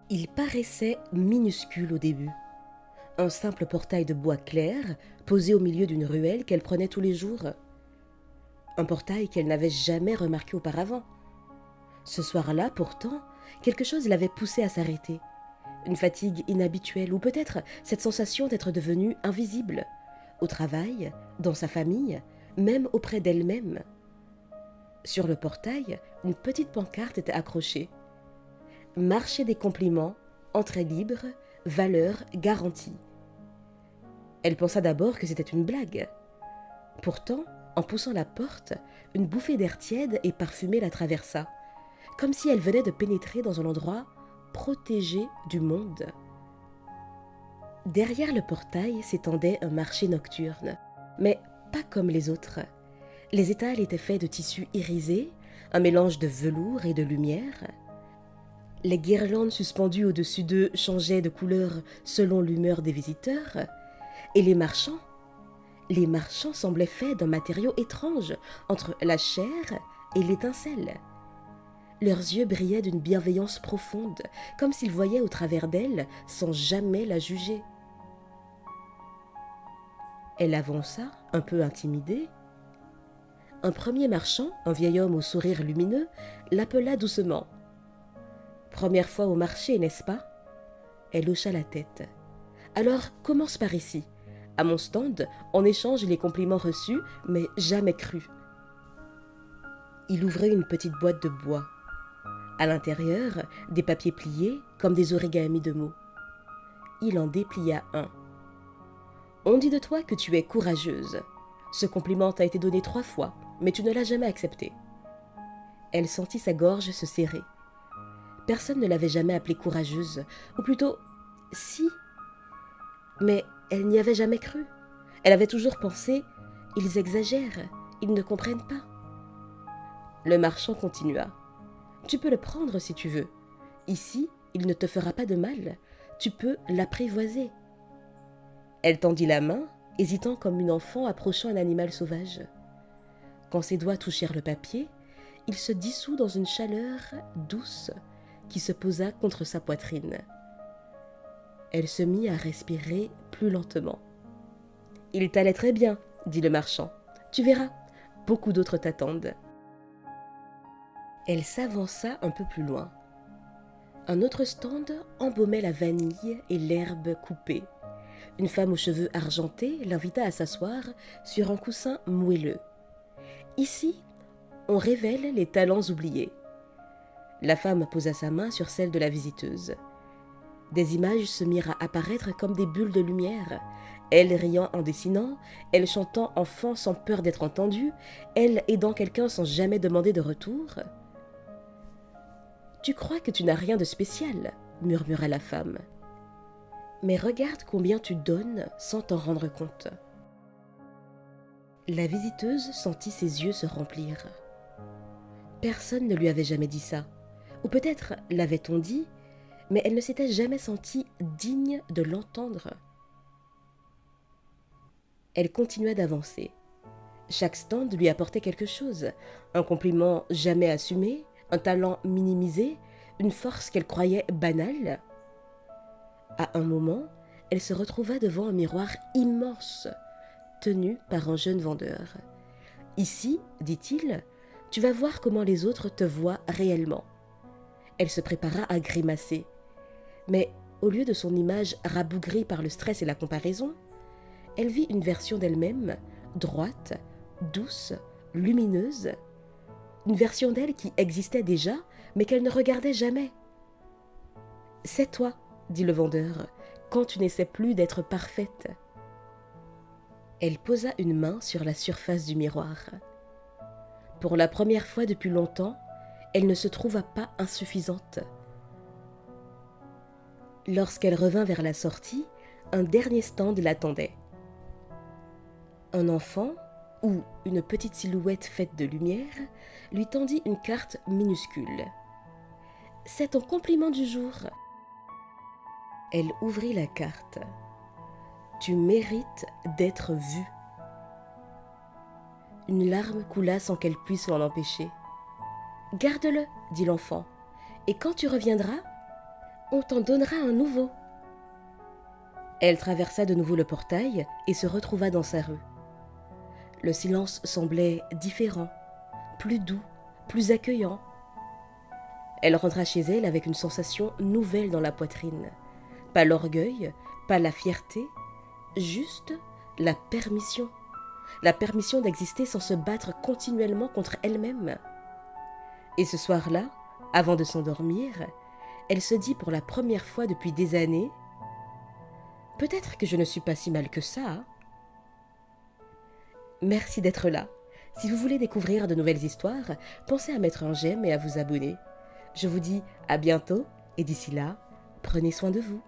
Il paraissait minuscule au début. Un simple portail de bois clair, posé au milieu d'une ruelle qu'elle prenait tous les jours. Un portail qu'elle n'avait jamais remarqué auparavant. Ce soir-là, pourtant, quelque chose l'avait poussée à s'arrêter. Une fatigue inhabituelle ou peut-être cette sensation d'être devenue invisible. Au travail, dans sa famille, même auprès d'elle-même. Sur le portail, une petite pancarte était accrochée. Marché des compliments, entrée libre, valeur garantie. Elle pensa d'abord que c'était une blague. Pourtant, en poussant la porte, une bouffée d'air tiède et parfumé la traversa, comme si elle venait de pénétrer dans un endroit protégé du monde. Derrière le portail s'étendait un marché nocturne, mais pas comme les autres. Les étals étaient faits de tissus irisés, un mélange de velours et de lumière. Les guirlandes suspendues au-dessus d'eux changeaient de couleur selon l'humeur des visiteurs. Et les marchands semblaient faits d'un matériau étrange entre la chair et l'étincelle. Leurs yeux brillaient d'une bienveillance profonde, comme s'ils voyaient au travers d'elle sans jamais la juger. Elle avança, un peu intimidée. Un premier marchand, un vieil homme au sourire lumineux, l'appela doucement. « Première fois au marché, n'est-ce pas ?» Elle hocha la tête. « Alors, commence par ici. À mon stand, on échange les compliments reçus, mais jamais crus. » Il ouvrait une petite boîte de bois. À l'intérieur, des papiers pliés, comme des origamis de mots. Il en déplia un. « On dit de toi que tu es courageuse. Ce compliment t'a été donné 3 fois, mais tu ne l'as jamais accepté. » Elle sentit sa gorge se serrer. Personne ne l'avait jamais appelée courageuse, ou plutôt, si. Mais elle n'y avait jamais cru. Elle avait toujours pensé, ils exagèrent, ils ne comprennent pas. Le marchand continua. Tu peux le prendre si tu veux. Ici, il ne te fera pas de mal. Tu peux l'apprivoiser. Elle tendit la main, hésitant comme une enfant approchant un animal sauvage. Quand ses doigts touchèrent le papier, il se dissout dans une chaleur douce qui se posa contre sa poitrine. Elle se mit à respirer plus lentement. « Il t'allait très bien, » dit le marchand. « Tu verras, beaucoup d'autres t'attendent. » Elle s'avança un peu plus loin. Un autre stand embaumait la vanille et l'herbe coupée. Une femme aux cheveux argentés l'invita à s'asseoir sur un coussin moelleux. Ici, on révèle les talents oubliés. La femme posa sa main sur celle de la visiteuse. Des images se mirent à apparaître comme des bulles de lumière. Elle riant en dessinant, elle chantant enfant sans peur d'être entendue, elle aidant quelqu'un sans jamais demander de retour. « Tu crois que tu n'as rien de spécial ?» murmura la femme. « Mais regarde combien tu donnes sans t'en rendre compte. » La visiteuse sentit ses yeux se remplir. Personne ne lui avait jamais dit ça. Ou peut-être l'avait-on dit, mais elle ne s'était jamais sentie digne de l'entendre. Elle continua d'avancer. Chaque stand lui apportait quelque chose, un compliment jamais assumé, un talent minimisé, une force qu'elle croyait banale. À un moment, elle se retrouva devant un miroir immense, tenu par un jeune vendeur. « Ici, dit-il, tu vas voir comment les autres te voient réellement. » Elle se prépara à grimacer. Mais au lieu de son image rabougrie par le stress et la comparaison, elle vit une version d'elle-même, droite, douce, lumineuse. Une version d'elle qui existait déjà, mais qu'elle ne regardait jamais. « C'est toi, dit le vendeur, quand tu n'essaies plus d'être parfaite. » Elle posa une main sur la surface du miroir. Pour la première fois depuis longtemps, elle ne se trouva pas insuffisante. Lorsqu'elle revint vers la sortie, un dernier stand l'attendait. Un enfant, ou une petite silhouette faite de lumière, lui tendit une carte minuscule. « C'est ton compliment du jour. » Elle ouvrit la carte. « Tu mérites d'être vue. » Une larme coula sans qu'elle puisse l'en empêcher. « Garde-le, dit l'enfant. et quand tu reviendras, on t'en donnera un nouveau. » Elle traversa de nouveau le portail et se retrouva dans sa rue. Le silence semblait différent, plus doux, plus accueillant. Elle rentra chez elle avec une sensation nouvelle dans la poitrine. Pas l'orgueil, pas la fierté, juste la permission. La permission d'exister sans se battre continuellement contre elle-même. Et ce soir-là, avant de s'endormir, elle se dit pour la première fois depuis des années: « Peut-être que je ne suis pas si mal que ça. » Merci d'être là. Si vous voulez découvrir de nouvelles histoires, pensez à mettre un j'aime et à vous abonner. Je vous dis à bientôt et d'ici là, prenez soin de vous.